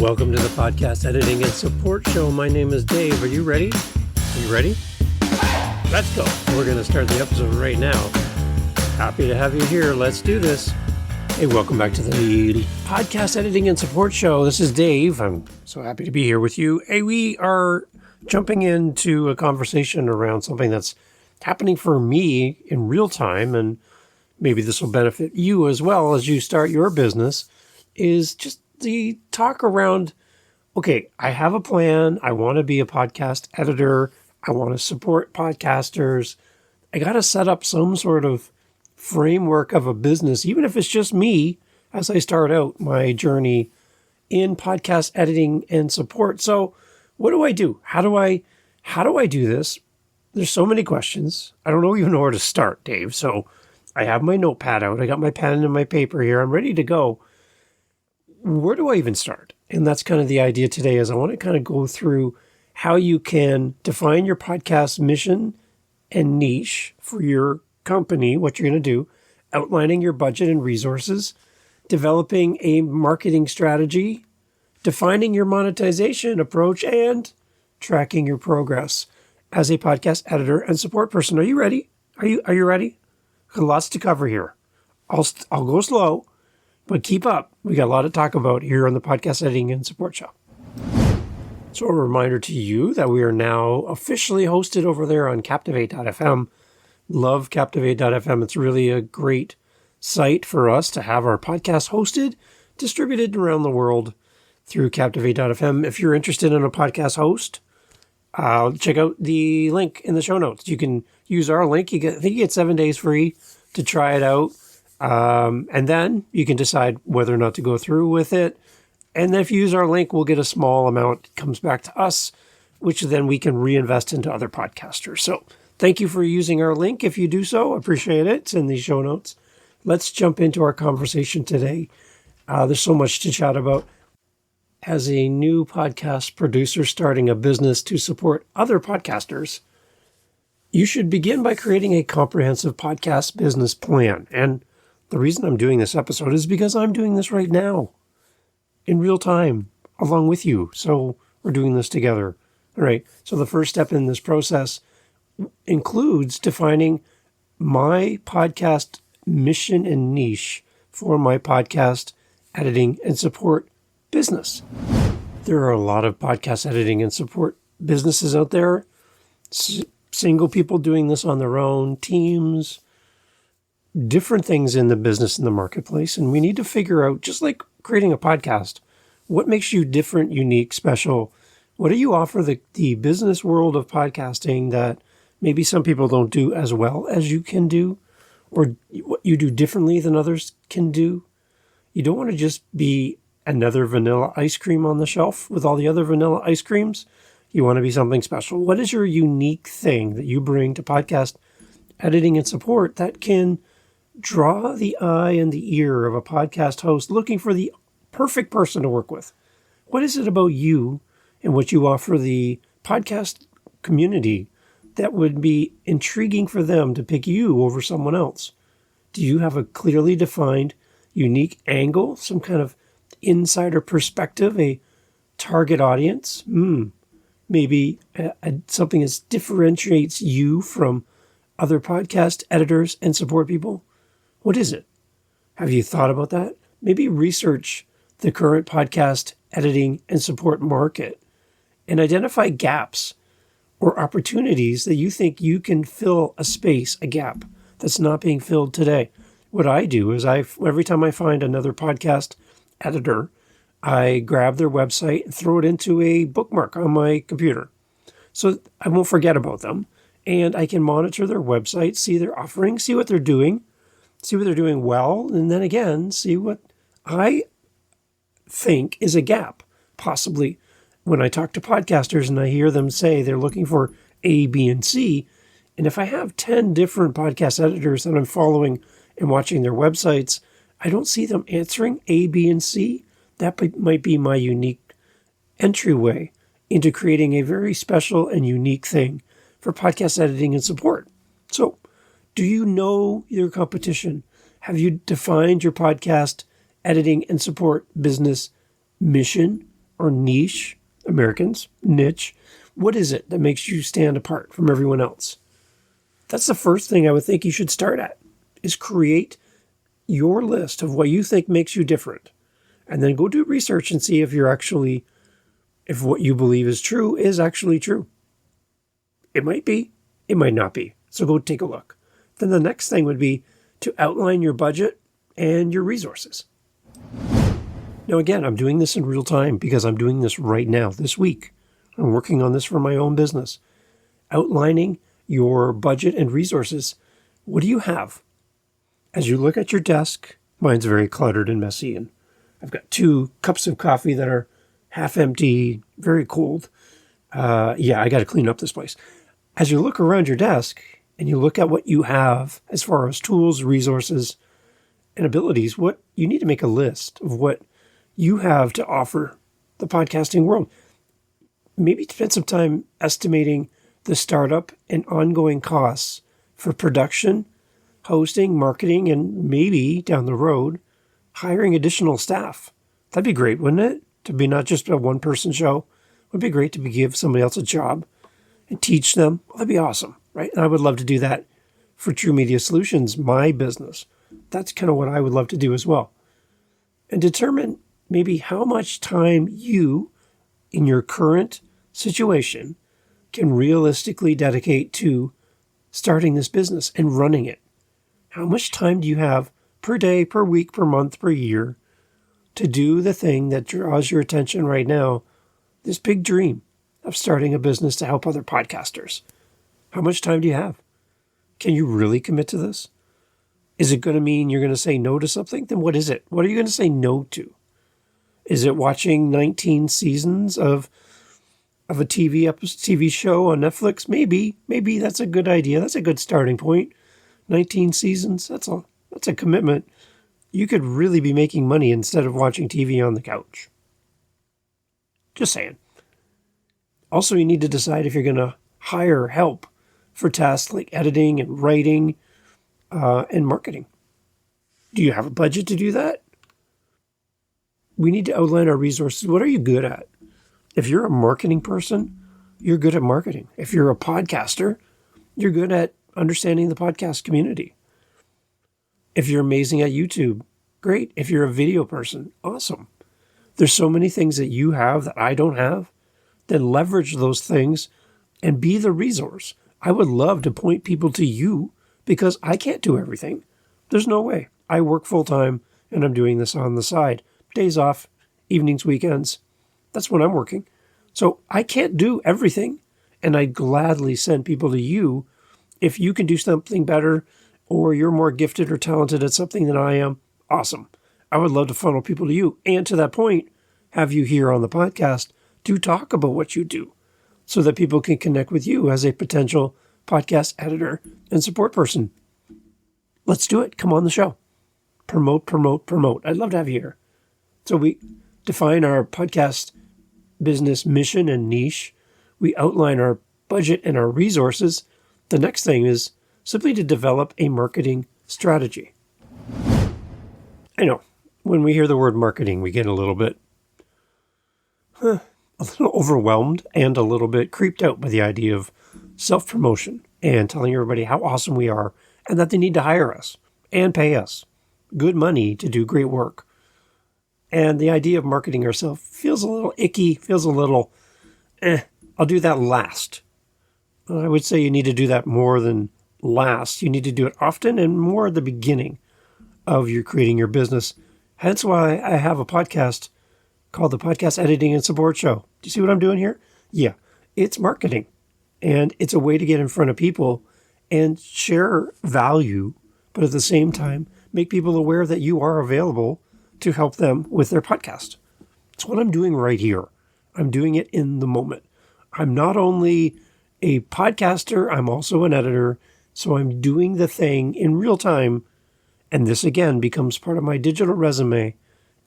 Welcome to the podcast editing and support show. My name is Dave. Are you ready? Are you ready? Let's go. We're going to start the episode right now. Happy to have you here. Let's do this. Hey, welcome back to the podcast editing and support show. This is Dave. I'm so happy to be here with you. Hey, we are jumping into a conversation around something that's happening for me in real time, and maybe this will benefit you as well as you start your business, is just the talk around, okay, I have a plan. I want to be a podcast editor. I want to support podcasters. I got to set up some sort of framework of a business, even if it's just me, as I start out my journey in podcast editing and support. So what do I do? How do I do this? There's so many questions. I don't even know where to start, Dave. So I have my notepad out. I got my pen and my paper here. I'm ready to go. Where do I even start? And that's kind of the idea today, is I want to kind of go through how you can define your podcast mission and niche for your company, what you're going to do, outlining your budget and resources, developing a marketing strategy, defining your monetization approach, and tracking your progress as a podcast editor and support person. Are you ready? Are you ready? Got lots to cover here. I'll go slow, but keep up. We got a lot to talk about here on the podcast editing and support show. So a reminder to you that we are now officially hosted over there on Captivate.fm. Love Captivate.fm. It's really a great site for us to have our podcast hosted, distributed around the world through Captivate.fm. If you're interested in a podcast host, check out the link in the show notes. You can use our link. I think you get 7 days free to try it out. And then you can decide whether or not to go through with it. And then if you use our link, we'll get a small amount that comes back to us, which then we can reinvest into other podcasters. So thank you for using our link. If you do so, appreciate it. It's in the show notes. Let's jump into our conversation today. There's so much to chat about. As a new podcast producer starting a business to support other podcasters, you should begin by creating a comprehensive podcast business plan. And the reason I'm doing this episode is because I'm doing this right now in real time along with you. So we're doing this together. All right. So the first step in this process includes defining my podcast mission and niche for my podcast editing and support business. There are a lot of podcast editing and support businesses out there. Single people doing this on their own, teams, different things in the business, in the marketplace. And we need to figure out, just like creating a podcast, what makes you different, unique, special? What do you offer the business world of podcasting that maybe some people don't do as well as you can do, or what you do differently than others can do? You don't want to just be another vanilla ice cream on the shelf with all the other vanilla ice creams. You want to be something special. What is your unique thing that you bring to podcast editing and support that can draw the eye and the ear of a podcast host looking for the perfect person to work with? What is it about you and what you offer the podcast community that would be intriguing for them to pick you over someone else? Do you have a clearly defined, unique angle, some kind of insider perspective, a target audience? Maybe something that differentiates you from other podcast editors and support people? What is it? Have you thought about that? Maybe research the current podcast editing and support market and identify gaps or opportunities that you think you can fill a space, a gap that's not being filled today. What I do is every time I find another podcast editor, I grab their website and throw it into a bookmark on my computer so I won't forget about them. And I can monitor their website, see their offerings, see what they're doing well, and then again, see what I think is a gap, possibly. When I talk to podcasters and I hear them say they're looking for A, B, and C, and if I have 10 different podcast editors that I'm following and watching their websites, I don't see them answering A, B, and C. That might be my unique entryway into creating a very special and unique thing for podcast editing and support. So, do you know your competition? Have you defined your podcast editing and support business mission or niche, Americans, niche, what is it that makes you stand apart from everyone else? That's the first thing I would think you should start at, is create your list of what you think makes you different. And then go do research and see if if what you believe is true is actually true. It might be, it might not be. So go take a look. Then the next thing would be to outline your budget and your resources. Now, again, I'm doing this in real time because I'm doing this right now, this week. I'm working on this for my own business. Outlining your budget and resources. What do you have? As you look at your desk, mine's very cluttered and messy, and I've got 2 cups of coffee that are half empty, very cold. I got to clean up this place. As you look around your desk and you look at what you have as far as tools, resources, and abilities, what you need to make a list of what you have to offer the podcasting world. Maybe spend some time estimating the startup and ongoing costs for production, hosting, marketing, and maybe down the road, hiring additional staff. That'd be great, wouldn't it? To be not just a one-person show. It would be great to give somebody else a job and teach them. Well, that'd be awesome, right? And I would love to do that for True Media Solutions, my business. That's kind of what I would love to do as well. And determine maybe how much time you, in your current situation, can realistically dedicate to starting this business and running it. How much time do you have per day, per week, per month, per year to do the thing that draws your attention right now, this big dream of starting a business to help other podcasters? How much time do you have? Can you really commit to this? Is it going to mean you're going to say no to something? Then what is it? What are you going to say no to? Is it watching 19 seasons of a TV show on Netflix? Maybe that's a good idea. That's a good starting point. 19 seasons, that's a commitment. You could really be making money instead of watching TV on the couch. Just saying. Also, you need to decide if you're going to hire help for tasks like editing and writing and marketing. Do you have a budget to do that? We need to outline our resources. What are you good at? If you're a marketing person, you're good at marketing. If you're a podcaster, you're good at understanding the podcast community. If you're amazing at YouTube, great. If you're a video person, awesome. There's so many things that you have that I don't have. Then leverage those things and be the resource. I would love to point people to you because I can't do everything. There's no way. I work full time and I'm doing this on the side. Days off, evenings, weekends. That's when I'm working. So I can't do everything. And I'd gladly send people to you if you can do something better or you're more gifted or talented at something than I am. Awesome. I would love to funnel people to you. And to that point, have you here on the podcast to talk about what you do so that people can connect with you as a potential podcast editor and support person. Let's do it. Come on the show. Promote, promote, promote. I'd love to have you here. So we define our podcast business mission and niche. We outline our budget and our resources. The next thing is simply to develop a marketing strategy. I know, when we hear the word marketing, we get a little bit overwhelmed and a little bit creeped out by the idea of self-promotion and telling everybody how awesome we are and that they need to hire us and pay us good money to do great work. And the idea of marketing ourselves feels a little icky, feels a little, I'll do that last. I would say you need to do that more than last. You need to do it often and more at the beginning of your creating your business. Hence why I have a podcast called the Podcast Editing and Support Show. Do you see what I'm doing here? Yeah, it's marketing. And it's a way to get in front of people and share value, but at the same time, make people aware that you are available to help them with their podcast. It's what I'm doing right here. I'm doing it in the moment. I'm not only a podcaster, I'm also an editor. So I'm doing the thing in real time. And this again becomes part of my digital resume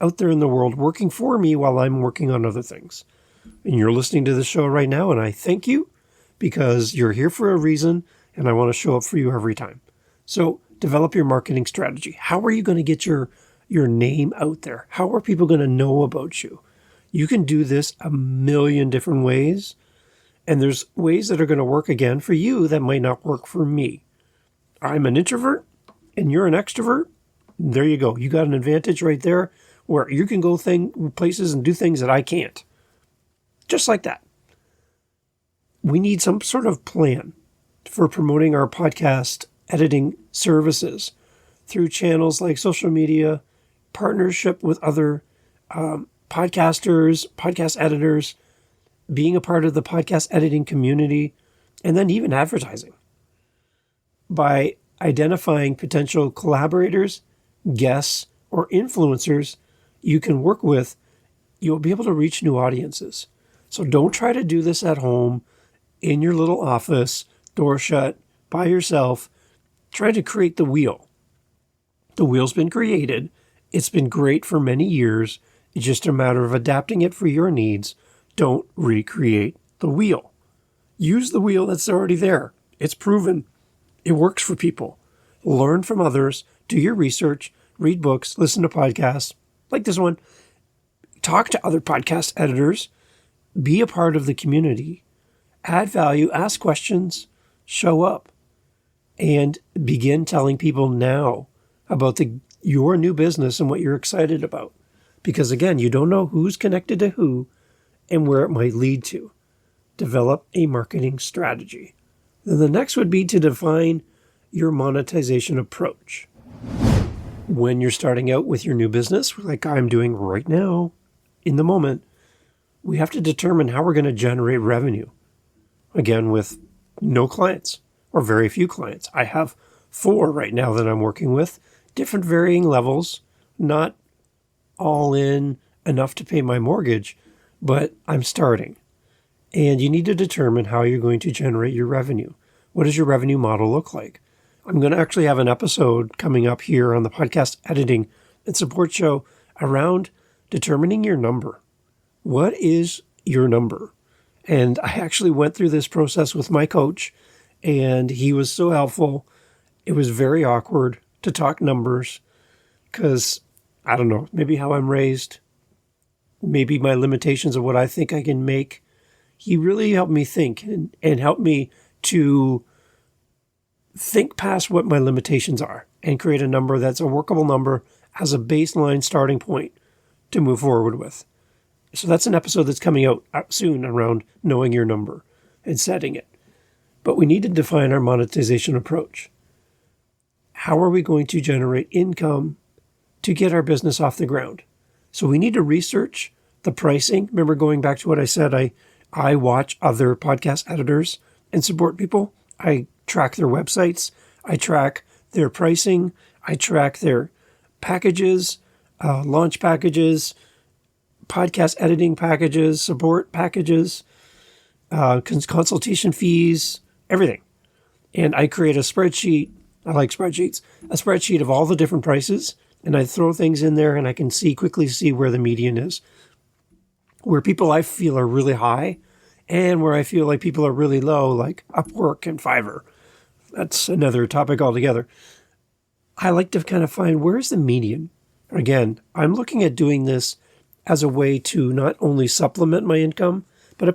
out there in the world, working for me while I'm working on other things. And you're listening to the show right now, and I thank you because you're here for a reason, and I want to show up for you every time. So develop your marketing strategy. How are you going to get your name out there? How are people going to know about you? You can do this a million different ways, and there's ways that are going to work again for you that might not work for me. I'm an introvert, and you're an extrovert. There you go. You got an advantage right there where you can go places and do things that I can't. Just like that. We need some sort of plan for promoting our podcast editing services through channels like social media, partnership with other podcasters, podcast editors, being a part of the podcast editing community, and then even advertising. By identifying potential collaborators, guests, or influencers you can work with, you'll be able to reach new audiences. So don't try to do this at home, in your little office, door shut, by yourself. Try to create the wheel. The wheel's been created. It's been great for many years. It's just a matter of adapting it for your needs. Don't recreate the wheel. Use the wheel that's already there. It's proven. It works for people. Learn from others. Do your research. Read books. Listen to podcasts like this one. Talk to other podcast editors. Be a part of the community. Add value. Ask questions. Show up. And begin telling people now about your new business and what you're excited about. Because again, you don't know who's connected to who and where it might lead to. Develop a marketing strategy. Then the next would be to define your monetization approach. When you're starting out with your new business, like I'm doing right now, in the moment, we have to determine how we're going to generate revenue. Again, with no clients or very few clients. I have 4 right now that I'm working with, different varying levels, not all in enough to pay my mortgage, but I'm starting. And you need to determine how you're going to generate your revenue. What does your revenue model look like? I'm going to actually have an episode coming up here on the podcast editing and support show around determining your number. What is your number? And I actually went through this process with my coach, and he was so helpful. It was very awkward to talk numbers because, I don't know, maybe how I'm raised, maybe my limitations of what I think I can make. He really helped me think and helped me to think past what my limitations are and create a number that's a workable number as a baseline starting point to move forward with. So that's an episode that's coming out soon around knowing your number and setting it. But we need to define our monetization approach. How are we going to generate income to get our business off the ground? So we need to research the pricing. Remember, going back to what I said, I watch other podcast editors and support people. I track their websites. I track their pricing. I track their packages, launch packages, podcast editing packages, support packages, consultation fees, everything. And I create a spreadsheet. I like spreadsheets. A spreadsheet of all the different prices. And I throw things in there and I can quickly see where the median is. Where people I feel are really high and where I feel like people are really low, like Upwork and Fiverr. That's another topic altogether. I like to kind of find where's the median. Again, I'm looking at doing this as a way to not only supplement my income, but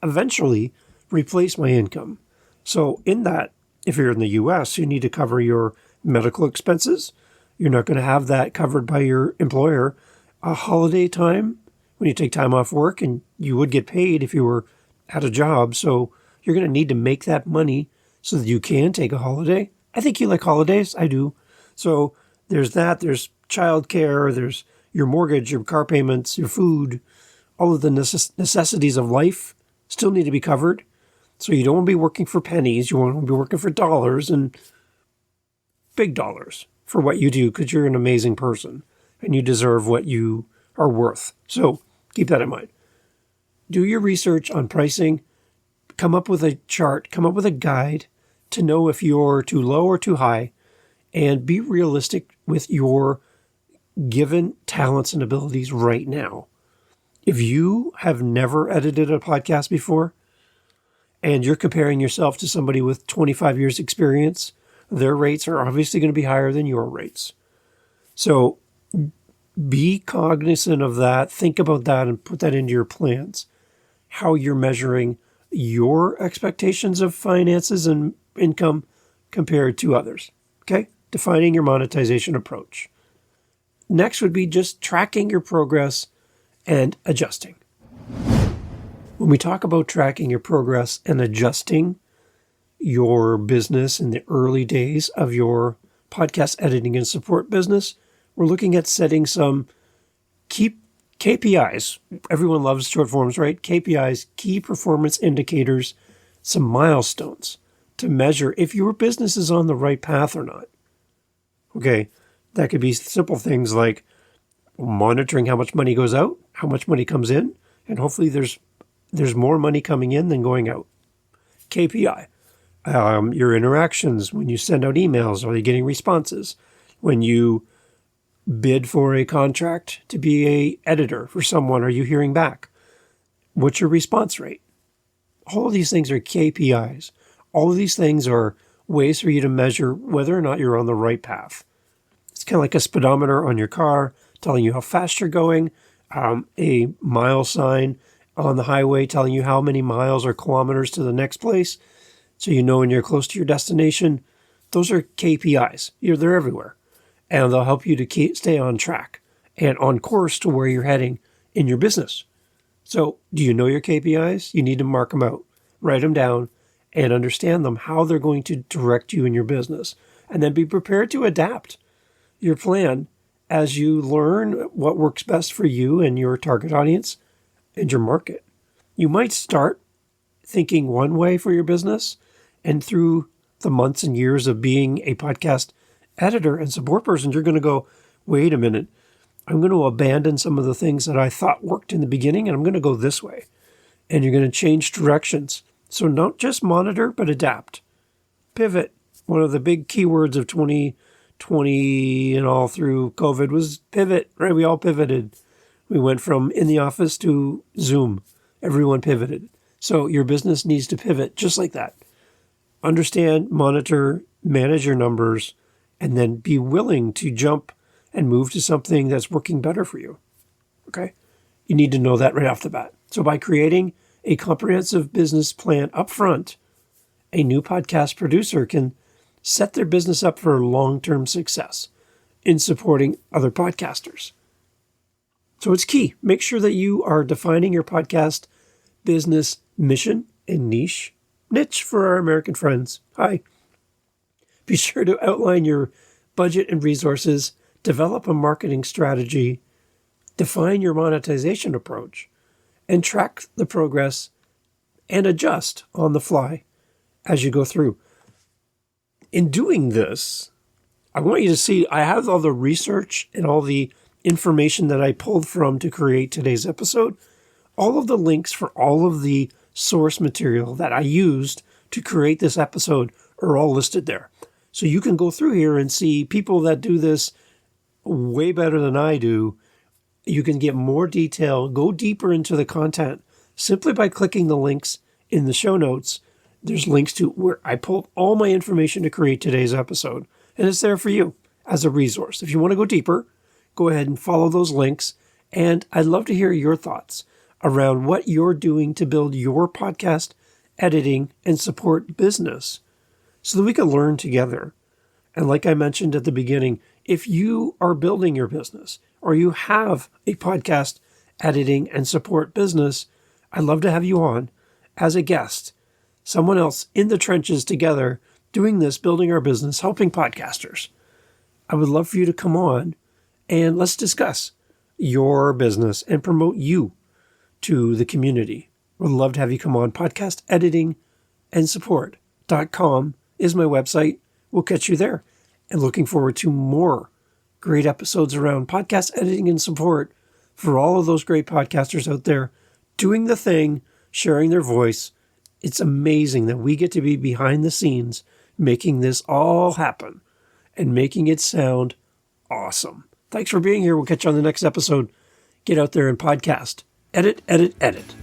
eventually replace my income. So in that, if you're in the US, you need to cover your medical expenses. You're not going to have that covered by your employer. A holiday time, when you take time off work, and you would get paid if you were at a job. So you're going to need to make that money so that you can take a holiday. I think you like holidays. I do. So there's that. There's childcare. There's your mortgage, your car payments, your food. All of the necessities of life still need to be covered. So you don't want to be working for pennies. You want to be working for dollars, and big dollars for what you do, because you're an amazing person and you deserve what you are worth. So keep that in mind. Do your research on pricing. Come up with a chart. Come up with a guide to know if you're too low or too high, and be realistic with your given talents and abilities right now. If you have never edited a podcast before and you're comparing yourself to somebody with 25 years experience, their rates are obviously going to be higher than your rates. So be cognizant of that. Think about that and put that into your plans. How you're measuring your expectations of finances and income compared to others. Okay? Defining your monetization approach. Next would be just tracking your progress and adjusting. When we talk about tracking your progress and adjusting your business in the early days of your podcast editing and support business, we're looking at setting some key KPIs. Everyone loves short forms, right? KPIs, key performance indicators, some milestones to measure if your business is on the right path or not. Okay, that could be simple things like monitoring how much money goes out, how much money comes in, and hopefully there's more money coming in than going out. KPI, your interactions when you send out emails, are you getting responses? When you bid for a contract to be a editor for someone, are you hearing back? What's your response rate? All of these things are KPIs. All of these things are ways for you to measure whether or not you're on the right path. It's kind of like a speedometer on your car telling you how fast you're going, a mile sign on the highway telling you how many miles or kilometers to the next place, so you know when you're close to your destination. Those are KPIs. They're everywhere. And they'll help you to stay on track and on course to where you're heading in your business. So do you know your KPIs? You need to mark them out, write them down, and understand them, how they're going to direct you in your business. And then be prepared to adapt your plan as you learn what works best for you and your target audience and your market. You might start thinking one way for your business, and through the months and years of being a podcast editor and support person, you're going to go, wait a minute, I'm going to abandon some of the things that I thought worked in the beginning, and I'm going to go this way. And you're going to change directions. So not just monitor, but adapt. Pivot. One of the big keywords of 2020 and all through COVID was pivot, right? We all pivoted. We went from in the office to Zoom. Everyone pivoted. So your business needs to pivot just like that. Understand, monitor, manage your numbers, and then be willing to jump and move to something that's working better for you. Okay? You need to know that right off the bat. So by creating a comprehensive business plan up front, a new podcast producer can set their business up for long-term success in supporting other podcasters. So it's key. Make sure that you are defining your podcast business mission and niche for our American friends. Hi. Be sure to outline your budget and resources, develop a marketing strategy, define your monetization approach, and track the progress and adjust on the fly as you go through. In doing this, I want you to see I have all the research and all the information that I pulled from to create today's episode. All of the links for all of the source material that I used to create this episode are all listed there. So you can go through here and see people that do this way better than I do. You can get more detail, go deeper into the content simply by clicking the links in the show notes. There's links to where I pulled all my information to create today's episode, and it's there for you as a resource. If you want to go deeper, go ahead and follow those links. And I'd love to hear your thoughts around what you're doing to build your podcast editing and support business so that we can learn together. And like I mentioned at the beginning, if you are building your business or you have a podcast editing and support business, I'd love to have you on as a guest, someone else in the trenches together doing this, building our business, helping podcasters. I would love for you to come on and let's discuss your business and promote you to the community. Would love to have you come on. Podcast editing and support.com is my website. We'll catch you there. And looking forward to more great episodes around podcast editing and support for all of those great podcasters out there doing the thing, sharing their voice. It's amazing that we get to be behind the scenes making this all happen and making it sound awesome. Thanks for being here. We'll catch you on the next episode. Get out there and podcast. Edit, edit, edit.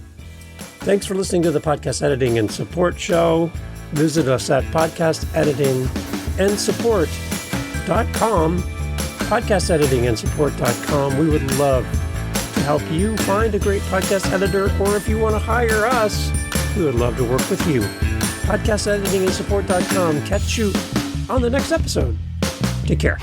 Thanks for listening to the Podcast Editing and Support Show. Visit us at podcasteditingandsupport.com podcasteditingandsupport.com. We would love to help you find a great podcast editor, or if you want to hire us, we would love to work with you. Podcasteditingandsupport.com. Catch you on the next episode. Take care.